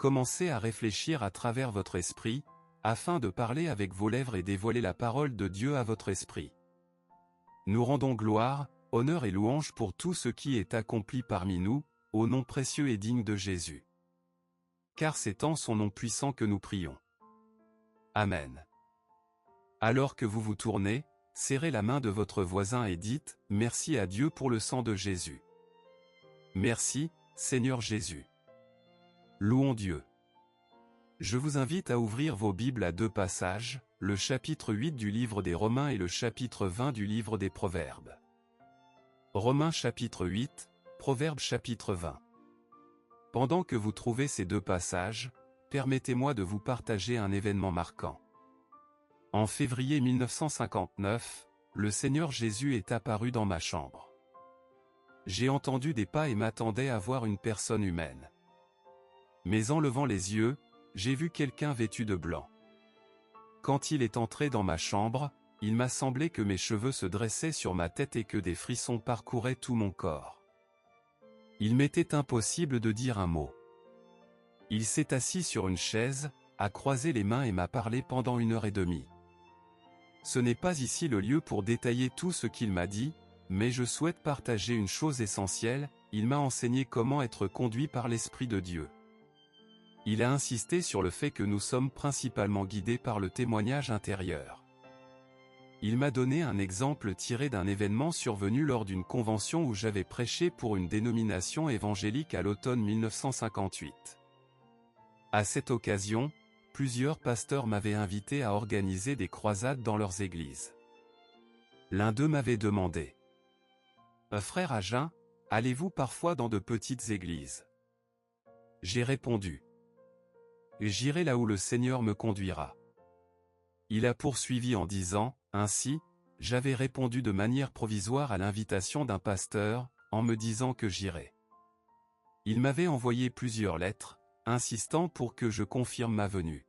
commencez à réfléchir à travers votre esprit, afin de parler avec vos lèvres et dévoiler la parole de Dieu à votre esprit. Nous rendons gloire, honneur et louange pour tout ce qui est accompli parmi nous, au nom précieux et digne de Jésus. Car c'est en son nom puissant que nous prions. Amen. Alors que vous vous tournez, serrez la main de votre voisin et dites « Merci à Dieu pour le sang de Jésus. Merci, Seigneur Jésus. Louons Dieu. » Je vous invite à ouvrir vos Bibles à deux passages, le chapitre 8 du livre des Romains et le chapitre 20 du livre des Proverbes. Romains chapitre 8, Proverbes chapitre 20. Pendant que vous trouvez ces deux passages, permettez-moi de vous partager un événement marquant. En février 1959, le Seigneur Jésus est apparu dans ma chambre. J'ai entendu des pas et m'attendais à voir une personne humaine. Mais en levant les yeux, j'ai vu quelqu'un vêtu de blanc. Quand il est entré dans ma chambre, il m'a semblé que mes cheveux se dressaient sur ma tête et que des frissons parcouraient tout mon corps. Il m'était impossible de dire un mot. Il s'est assis sur une chaise, a croisé les mains et m'a parlé pendant 1h30. Ce n'est pas ici le lieu pour détailler tout ce qu'il m'a dit, mais je souhaite partager une chose essentielle, il m'a enseigné comment être conduit par l'Esprit de Dieu. Il a insisté sur le fait que nous sommes principalement guidés par le témoignage intérieur. Il m'a donné un exemple tiré d'un événement survenu lors d'une convention où j'avais prêché pour une dénomination évangélique à l'automne 1958. À cette occasion, plusieurs pasteurs m'avaient invité à organiser des croisades dans leurs églises. L'un d'eux m'avait demandé « Frère Agen, allez-vous parfois dans de petites églises ?» J'ai répondu « J'irai là où le Seigneur me conduira. » Il a poursuivi en disant « Ainsi, j'avais répondu de manière provisoire à l'invitation d'un pasteur, en me disant que j'irais. Il m'avait envoyé plusieurs lettres, insistant pour que je confirme ma venue.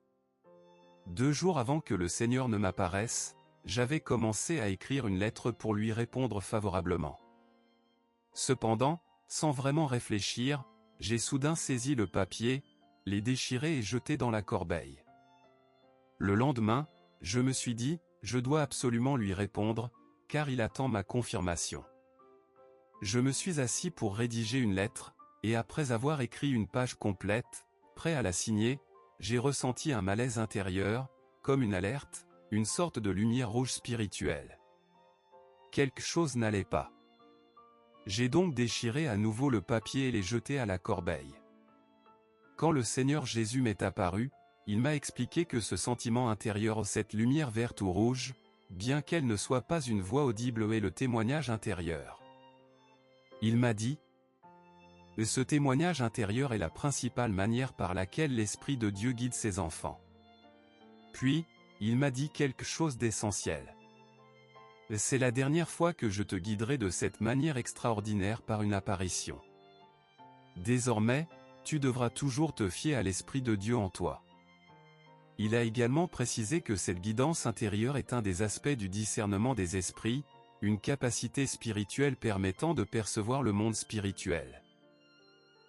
2 jours avant que le Seigneur ne m'apparaisse, j'avais commencé à écrire une lettre pour lui répondre favorablement. Cependant, sans vraiment réfléchir, j'ai soudain saisi le papier, les déchiré et jeté dans la corbeille. Le lendemain, je me suis dit, je dois absolument lui répondre, car il attend ma confirmation. Je me suis assis pour rédiger une lettre, et après avoir écrit une page complète, prêt à la signer, j'ai ressenti un malaise intérieur, comme une alerte, une sorte de lumière rouge spirituelle. Quelque chose n'allait pas. J'ai donc déchiré à nouveau le papier et les jeté à la corbeille. Quand le Seigneur Jésus m'est apparu, il m'a expliqué que ce sentiment intérieur, cette lumière verte ou rouge, bien qu'elle ne soit pas une voix audible, est le témoignage intérieur. Il m'a dit, ce témoignage intérieur est la principale manière par laquelle l'Esprit de Dieu guide ses enfants. Puis, il m'a dit quelque chose d'essentiel. C'est la dernière fois que je te guiderai de cette manière extraordinaire par une apparition. Désormais, tu devras toujours te fier à l'Esprit de Dieu en toi. Il a également précisé que cette guidance intérieure est un des aspects du discernement des esprits, une capacité spirituelle permettant de percevoir le monde spirituel.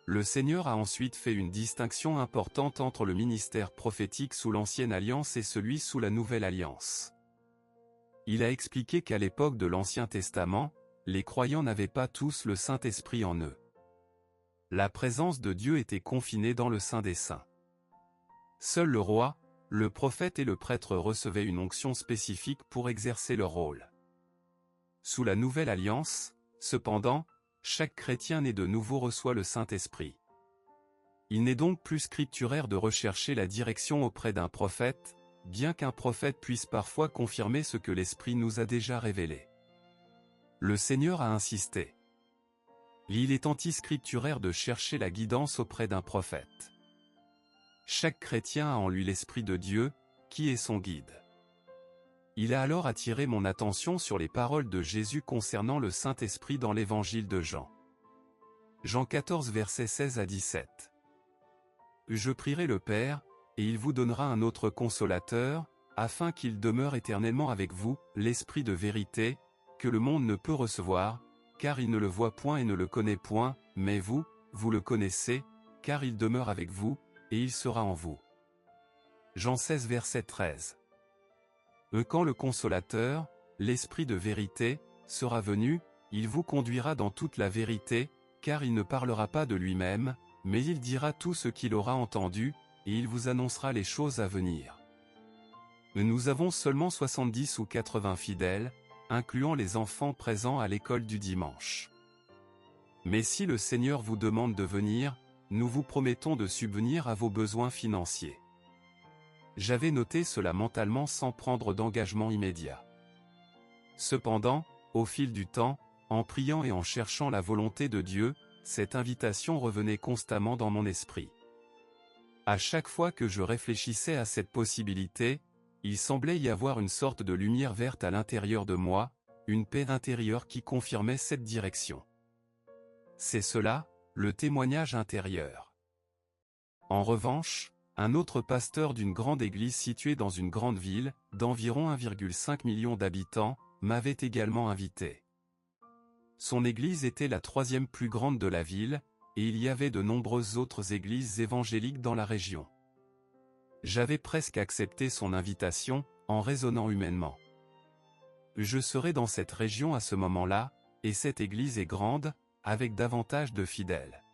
Le Seigneur a ensuite fait une distinction importante entre le ministère prophétique sous l'Ancienne Alliance et celui sous la Nouvelle Alliance. Il a expliqué qu'à l'époque de l'Ancien Testament, les croyants n'avaient pas tous le Saint-Esprit en eux. La présence de Dieu était confinée dans le Saint des Saints. Seul le roi, le prophète et le prêtre recevaient une onction spécifique pour exercer leur rôle. Sous la Nouvelle Alliance, cependant, chaque chrétien né de nouveau reçoit le Saint-Esprit. Il n'est donc plus scripturaire de rechercher la direction auprès d'un prophète, bien qu'un prophète puisse parfois confirmer ce que l'Esprit nous a déjà révélé. Le Seigneur a insisté. Il est anti-scripturaire de chercher la guidance auprès d'un prophète. Chaque chrétien a en lui l'Esprit de Dieu, qui est son guide. Il a alors attiré mon attention sur les paroles de Jésus concernant le Saint-Esprit dans l'évangile de Jean. Jean 14 versets 16 à 17. Je prierai le Père, et il vous donnera un autre consolateur, afin qu'il demeure éternellement avec vous, l'Esprit de vérité, que le monde ne peut recevoir, car il ne le voit point et ne le connaît point, mais vous, vous le connaissez, car il demeure avec vous, et il sera en vous. Jean 16 verset 13. Quand le Consolateur, l'Esprit de vérité, sera venu, il vous conduira dans toute la vérité, car il ne parlera pas de lui-même, mais il dira tout ce qu'il aura entendu, et il vous annoncera les choses à venir. Nous avons seulement 70 ou 80 fidèles, incluant les enfants présents à l'école du dimanche. Mais si le Seigneur vous demande de venir, nous vous promettons de subvenir à vos besoins financiers. J'avais noté cela mentalement sans prendre d'engagement immédiat. Cependant, au fil du temps, en priant et en cherchant la volonté de Dieu, cette invitation revenait constamment dans mon esprit. À chaque fois que je réfléchissais à cette possibilité, il semblait y avoir une sorte de lumière verte à l'intérieur de moi, une paix intérieure qui confirmait cette direction. C'est cela, le témoignage intérieur. En revanche, un autre pasteur d'une grande église située dans une grande ville, d'environ 1,5 million d'habitants, m'avait également invité. Son église était la 3e plus grande de la ville, et il y avait de nombreuses autres églises évangéliques dans la région. J'avais presque accepté son invitation, en raisonnant humainement. Je serai dans cette région à ce moment-là, et cette église est grande, avec davantage de fidèles.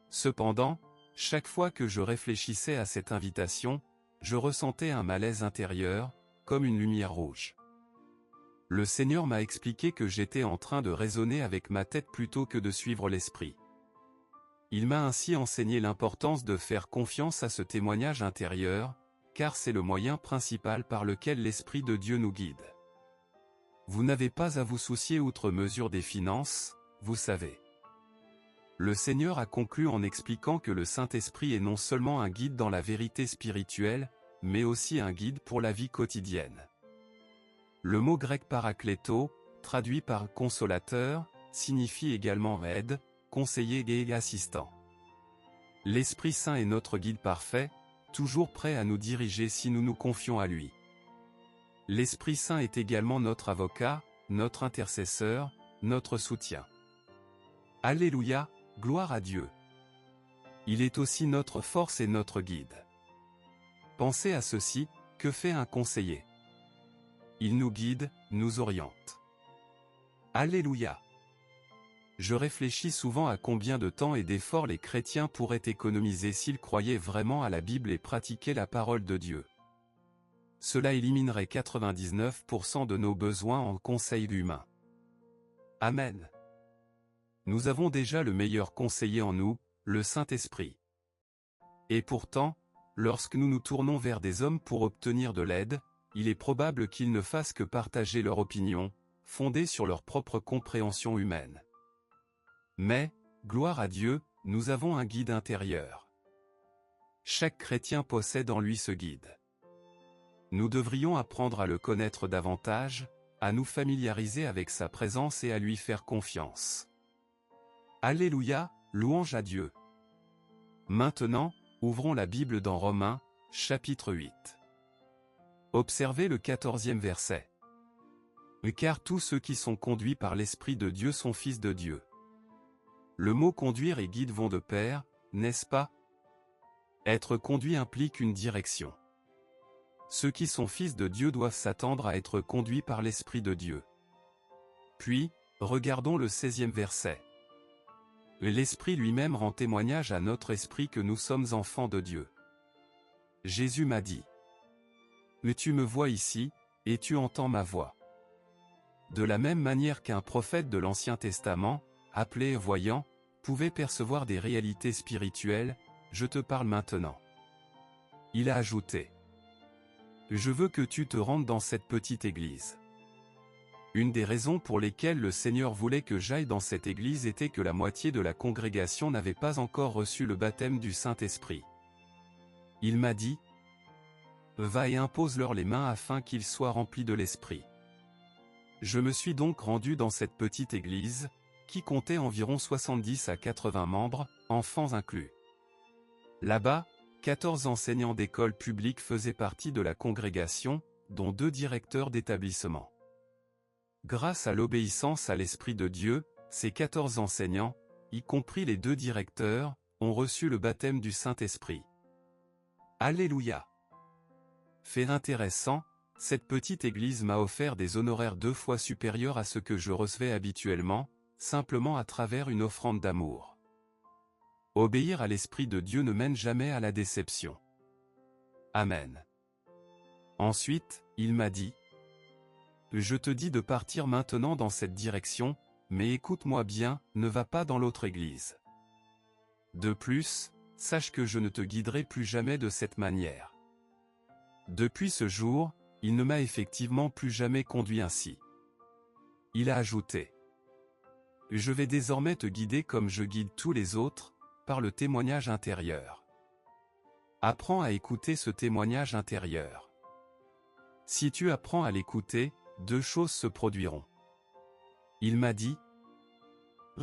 Cependant, chaque fois que je réfléchissais à cette invitation, je ressentais un malaise intérieur, comme une lumière rouge. Le Seigneur m'a expliqué que j'étais en train de raisonner avec ma tête plutôt que de suivre l'esprit. Il m'a ainsi enseigné l'importance de faire confiance à ce témoignage intérieur, car c'est le moyen principal par lequel l'Esprit de Dieu nous guide. Vous n'avez pas à vous soucier outre mesure des finances, vous savez. Le Seigneur a conclu en expliquant que le Saint-Esprit est non seulement un guide dans la vérité spirituelle, mais aussi un guide pour la vie quotidienne. Le mot grec parakléto, traduit par consolateur, signifie également aide, conseiller et assistant. L'Esprit Saint est notre guide parfait, toujours prêt à nous diriger si nous nous confions à lui. L'Esprit Saint est également notre avocat, notre intercesseur, notre soutien. Alléluia, gloire à Dieu. Il est aussi notre force et notre guide. Pensez à ceci, que fait un conseiller? Il nous guide, nous oriente. Alléluia. Je réfléchis souvent à combien de temps et d'efforts les chrétiens pourraient économiser s'ils croyaient vraiment à la Bible et pratiquaient la parole de Dieu. Cela éliminerait 99% de nos besoins en conseil humain. Amen. Nous avons déjà le meilleur conseiller en nous, le Saint-Esprit. Et pourtant, lorsque nous nous tournons vers des hommes pour obtenir de l'aide, il est probable qu'ils ne fassent que partager leur opinion, fondée sur leur propre compréhension humaine. Mais, gloire à Dieu, nous avons un guide intérieur. Chaque chrétien possède en lui ce guide. Nous devrions apprendre à le connaître davantage, à nous familiariser avec sa présence et à lui faire confiance. Alléluia, louange à Dieu. Maintenant, ouvrons la Bible dans Romains, chapitre 8. Observez le 14e verset. Car tous ceux qui sont conduits par l'Esprit de Dieu sont fils de Dieu. Le mot conduire et guide vont de pair, n'est-ce pas? Être conduit implique une direction. Ceux qui sont fils de Dieu doivent s'attendre à être conduits par l'Esprit de Dieu. Puis, regardons le 16e verset. L'Esprit lui-même rend témoignage à notre esprit que nous sommes enfants de Dieu. Jésus m'a dit. Mais tu me vois ici, et tu entends ma voix. De la même manière qu'un prophète de l'Ancien Testament, appelé voyant, pouvait percevoir des réalités spirituelles, je te parle maintenant. Il a ajouté. Je veux que tu te rendes dans cette petite église. Une des raisons pour lesquelles le Seigneur voulait que j'aille dans cette église était que la moitié de la congrégation n'avait pas encore reçu le baptême du Saint-Esprit. Il m'a dit, va et impose-leur les mains afin qu'ils soient remplis de l'Esprit. Je me suis donc rendu dans cette petite église, qui comptait environ 70 à 80 membres, enfants inclus. Là-bas, 14 enseignants d'école publique faisaient partie de la congrégation, dont 2 directeurs d'établissement. Grâce à l'obéissance à l'Esprit de Dieu, ces 14 enseignants, y compris les 2 directeurs, ont reçu le baptême du Saint-Esprit. Alléluia. Fait intéressant, cette petite église m'a offert des honoraires 2 fois supérieurs à ce que je recevais habituellement, simplement à travers une offrande d'amour. Obéir à l'Esprit de Dieu ne mène jamais à la déception. Amen. Ensuite, il m'a dit: je te dis de partir maintenant dans cette direction, mais écoute-moi bien, ne va pas dans l'autre église. De plus, sache que je ne te guiderai plus jamais de cette manière. Depuis ce jour, il ne m'a effectivement plus jamais conduit ainsi. Il a ajouté: je vais désormais te guider comme je guide tous les autres, par le témoignage intérieur. Apprends à écouter ce témoignage intérieur. Si tu apprends à l'écouter, 2 choses se produiront. Il m'a dit: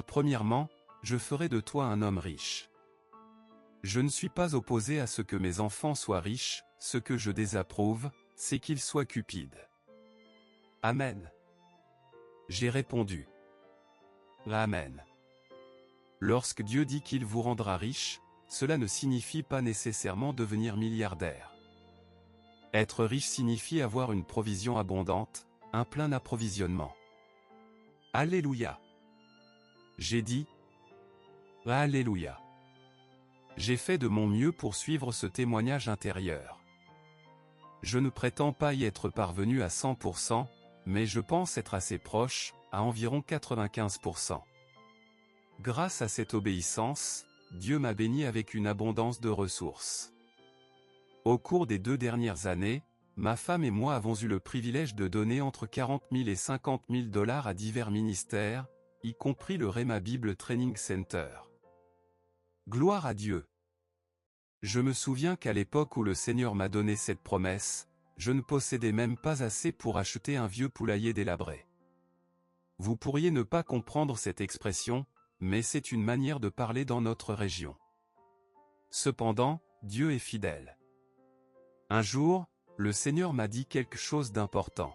premièrement, je ferai de toi un homme riche. Je ne suis pas opposé à ce que mes enfants soient riches, ce que je désapprouve, c'est qu'ils soient cupides. Amen. J'ai répondu: Amen. Lorsque Dieu dit qu'il vous rendra riche, cela ne signifie pas nécessairement devenir milliardaire. Être riche signifie avoir une provision abondante, un plein approvisionnement. Alléluia. J'ai dit: Alléluia. J'ai fait de mon mieux pour suivre ce témoignage intérieur. Je ne prétends pas y être parvenu à 100%, mais je pense être assez proche, à environ 95%. Grâce à cette obéissance, Dieu m'a béni avec une abondance de ressources. Au cours des 2 dernières années, ma femme et moi avons eu le privilège de donner entre 40 000 et 50 000 $ à divers ministères, y compris le Rhema Bible Training Center. Gloire à Dieu. Je me souviens qu'à l'époque où le Seigneur m'a donné cette promesse, je ne possédais même pas assez pour acheter un vieux poulailler délabré. Vous pourriez ne pas comprendre cette expression, mais c'est une manière de parler dans notre région. Cependant, Dieu est fidèle. Un jour, le Seigneur m'a dit quelque chose d'important.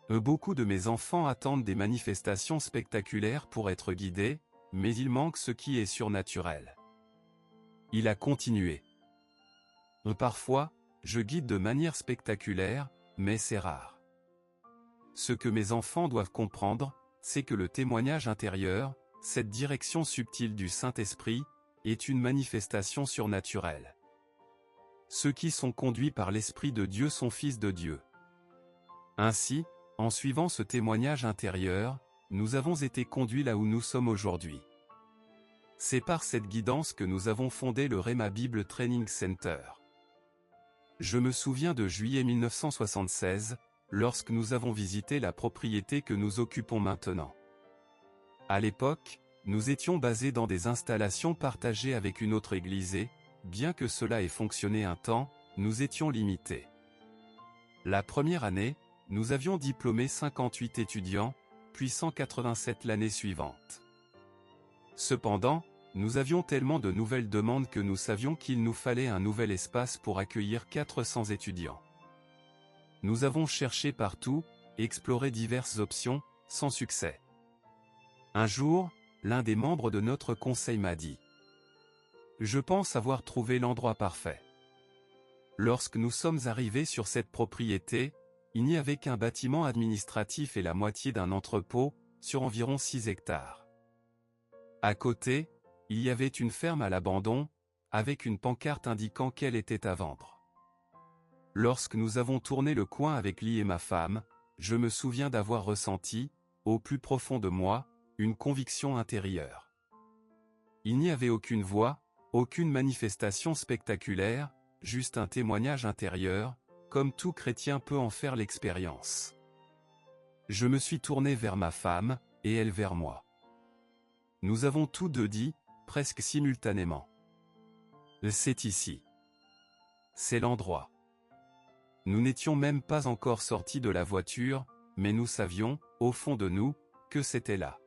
Beaucoup de mes enfants attendent des manifestations spectaculaires pour être guidés, mais il manque ce qui est surnaturel. Il a continué. Parfois, je guide de manière spectaculaire, mais c'est rare. Ce que mes enfants doivent comprendre, c'est que le témoignage intérieur, cette direction subtile du Saint-Esprit, est une manifestation surnaturelle. Ceux qui sont conduits par l'Esprit de Dieu sont fils de Dieu. Ainsi, en suivant ce témoignage intérieur, nous avons été conduits là où nous sommes aujourd'hui. C'est par cette guidance que nous avons fondé le Rhema Bible Training Center. Je me souviens de juillet 1976, lorsque nous avons visité la propriété que nous occupons maintenant. À l'époque, nous étions basés dans des installations partagées avec une autre église et, bien que cela ait fonctionné un temps, nous étions limités. La première année, nous avions diplômé 58 étudiants, puis 187 l'année suivante. Cependant, nous avions tellement de nouvelles demandes que nous savions qu'il nous fallait un nouvel espace pour accueillir 400 étudiants. Nous avons cherché partout, exploré diverses options, sans succès. Un jour, l'un des membres de notre conseil m'a dit: je pense avoir trouvé l'endroit parfait. Lorsque nous sommes arrivés sur cette propriété, il n'y avait qu'un bâtiment administratif et la moitié d'un entrepôt, sur environ 6 hectares. À côté, il y avait une ferme à l'abandon, avec une pancarte indiquant qu'elle était à vendre. Lorsque nous avons tourné le coin avec Lee et ma femme, je me souviens d'avoir ressenti, au plus profond de moi, une conviction intérieure. Il n'y avait aucune voix, aucune manifestation spectaculaire, juste un témoignage intérieur, comme tout chrétien peut en faire l'expérience. Je me suis tourné vers ma femme, et elle vers moi. Nous avons tous deux dit, presque simultanément: c'est ici. C'est l'endroit. Nous n'étions même pas encore sortis de la voiture, mais nous savions, au fond de nous, que c'était là.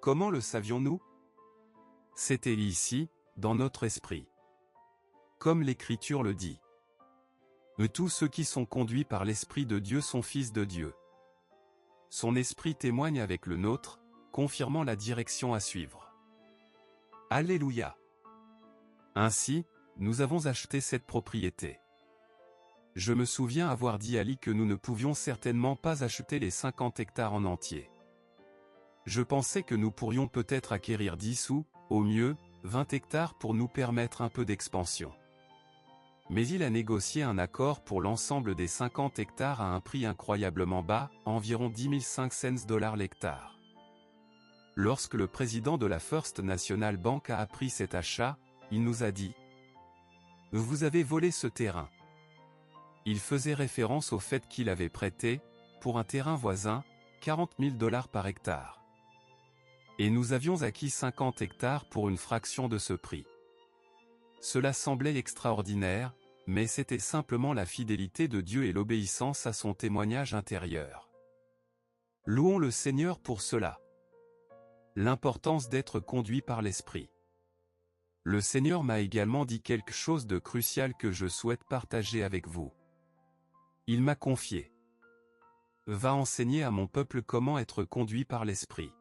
Comment le savions-nous? C'était ici, dans notre esprit. Comme l'Écriture le dit. Tous ceux qui sont conduits par l'Esprit de Dieu sont fils de Dieu. Son esprit témoigne avec le nôtre, confirmant la direction à suivre. Alléluia. Ainsi, nous avons acheté cette propriété. Je me souviens avoir dit à Ali que nous ne pouvions certainement pas acheter les 50 hectares en entier. Je pensais que nous pourrions peut-être acquérir 10 ou, au mieux, 20 hectares pour nous permettre un peu d'expansion. Mais il a négocié un accord pour l'ensemble des 50 hectares à un prix incroyablement bas, environ 10 500 $ l'hectare. Lorsque le président de la First National Bank a appris cet achat, il nous a dit « Vous avez volé ce terrain ». Il faisait référence au fait qu'il avait prêté, pour un terrain voisin, 40 000 $ par hectare. Et nous avions acquis 50 hectares pour une fraction de ce prix. Cela semblait extraordinaire, mais c'était simplement la fidélité de Dieu et l'obéissance à son témoignage intérieur. Louons le Seigneur pour cela. L'importance d'être conduit par l'Esprit. Le Seigneur m'a également dit quelque chose de crucial que je souhaite partager avec vous. Il m'a confié. Va enseigner à mon peuple comment être conduit par l'Esprit.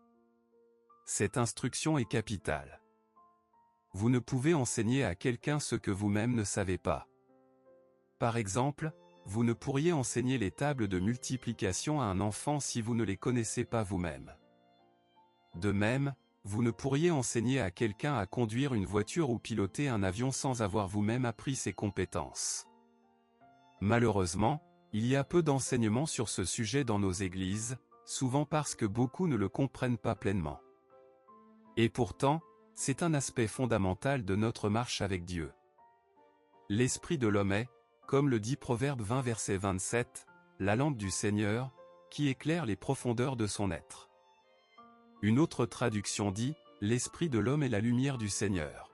Cette instruction est capitale. Vous ne pouvez enseigner à quelqu'un ce que vous-même ne savez pas. Par exemple, vous ne pourriez enseigner les tables de multiplication à un enfant si vous ne les connaissez pas vous-même. De même, vous ne pourriez enseigner à quelqu'un à conduire une voiture ou piloter un avion sans avoir vous-même appris ses compétences. Malheureusement, il y a peu d'enseignements sur ce sujet dans nos églises, souvent parce que beaucoup ne le comprennent pas pleinement. Et pourtant, c'est un aspect fondamental de notre marche avec Dieu. L'esprit de l'homme est, comme le dit Proverbe 20 verset 27, la lampe du Seigneur, qui éclaire les profondeurs de son être. Une autre traduction dit, l'esprit de l'homme est la lumière du Seigneur.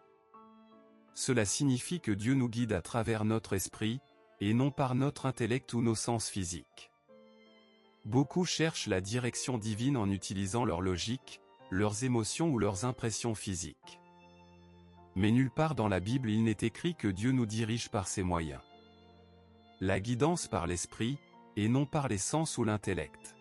Cela signifie que Dieu nous guide à travers notre esprit, et non par notre intellect ou nos sens physiques. Beaucoup cherchent la direction divine en utilisant leur logique, leurs émotions ou leurs impressions physiques. Mais nulle part dans la Bible il n'est écrit que Dieu nous dirige par ses moyens. La guidance par l'esprit, et non par les sens ou l'intellect.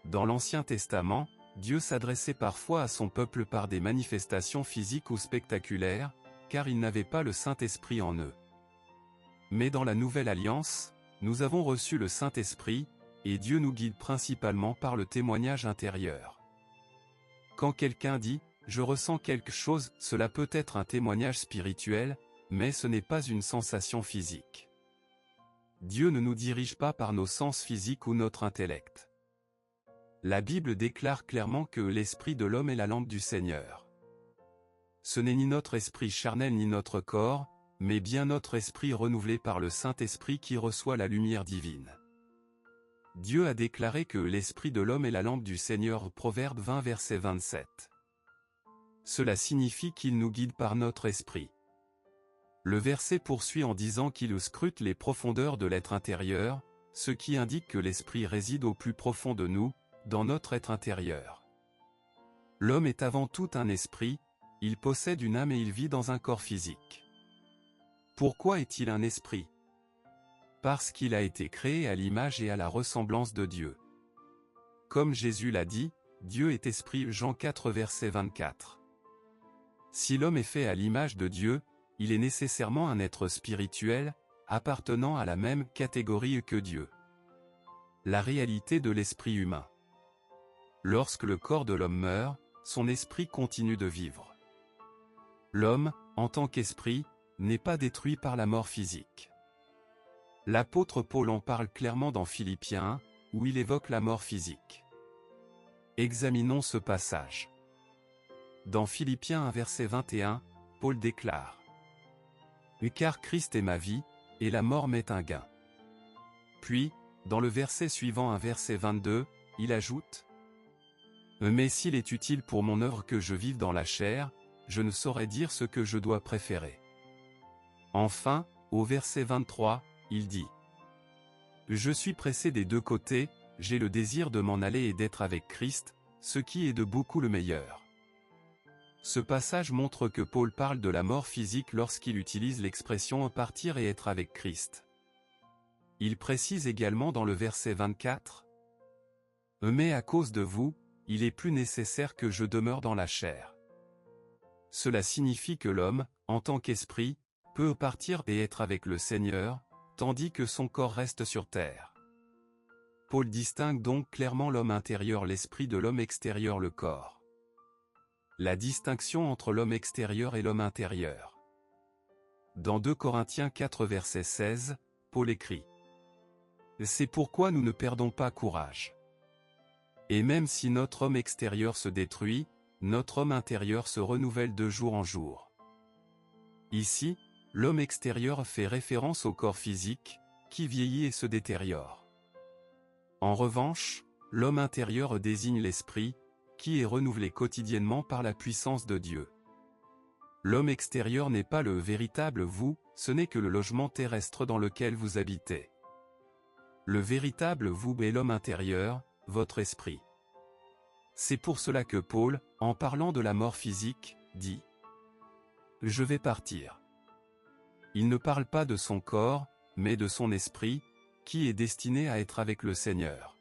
Dans l'Ancien Testament, Dieu s'adressait parfois à son peuple par des manifestations physiques ou spectaculaires, car ils n'avaient pas le Saint-Esprit en eux. Mais dans la Nouvelle Alliance, nous avons reçu le Saint-Esprit, et Dieu nous guide principalement par le témoignage intérieur. Quand quelqu'un dit « je ressens quelque chose », cela peut être un témoignage spirituel, mais ce n'est pas une sensation physique. Dieu ne nous dirige pas par nos sens physiques ou notre intellect. La Bible déclare clairement que l'esprit de l'homme est la lampe du Seigneur. Ce n'est ni notre esprit charnel ni notre corps, mais bien notre esprit renouvelé par le Saint-Esprit qui reçoit la lumière divine. Dieu a déclaré que l'esprit de l'homme est la lampe du Seigneur, Proverbe 20 verset 27. Cela signifie qu'il nous guide par notre esprit. Le verset poursuit en disant qu'il scrute les profondeurs de l'être intérieur, ce qui indique que l'esprit réside au plus profond de nous, dans notre être intérieur. L'homme est avant tout un esprit, il possède une âme et il vit dans un corps physique. Pourquoi est-il un esprit? Parce qu'il a été créé à l'image et à la ressemblance de Dieu. Comme Jésus l'a dit, Dieu est esprit, Jean 4 verset 24. Si l'homme est fait à l'image de Dieu, il est nécessairement un être spirituel, appartenant à la même catégorie que Dieu. La réalité de l'esprit humain. Lorsque le corps de l'homme meurt, son esprit continue de vivre. L'homme, en tant qu'esprit, n'est pas détruit par la mort physique. L'apôtre Paul en parle clairement dans Philippiens 1, où il évoque la mort physique. Examinons ce passage. Dans Philippiens 1 verset 21, Paul déclare « Car Christ est ma vie, et la mort m'est un gain. » Puis, dans le verset suivant, un verset 22, il ajoute « Mais s'il est utile pour mon œuvre que je vive dans la chair, je ne saurais dire ce que je dois préférer. » Enfin, au verset 23, il dit « Je suis pressé des deux côtés, j'ai le désir de m'en aller et d'être avec Christ, ce qui est de beaucoup le meilleur. » Ce passage montre que Paul parle de la mort physique lorsqu'il utilise l'expression « partir et être avec Christ ». Il précise également dans le verset 24 « Mais à cause de vous, il est plus nécessaire que je demeure dans la chair. » Cela signifie que l'homme, en tant qu'esprit, peut partir et être avec le Seigneur, tandis que son corps reste sur terre. Paul distingue donc clairement l'homme intérieur, l'esprit, de l'homme extérieur, le corps. La distinction entre l'homme extérieur et l'homme intérieur. Dans 2 Corinthiens 4 verset 16, Paul écrit: « C'est pourquoi nous ne perdons pas courage. Et même si notre homme extérieur se détruit, notre homme intérieur se renouvelle de jour en jour. » Ici, l'homme extérieur fait référence au corps physique, qui vieillit et se détériore. En revanche, l'homme intérieur désigne l'esprit, qui est renouvelé quotidiennement par la puissance de Dieu. L'homme extérieur n'est pas le véritable vous, ce n'est que le logement terrestre dans lequel vous habitez. Le véritable vous est l'homme intérieur, votre esprit. C'est pour cela que Paul, en parlant de la mort physique, dit: « Je vais partir ». Il ne parle pas de son corps, mais de son esprit, qui est destiné à être avec le Seigneur.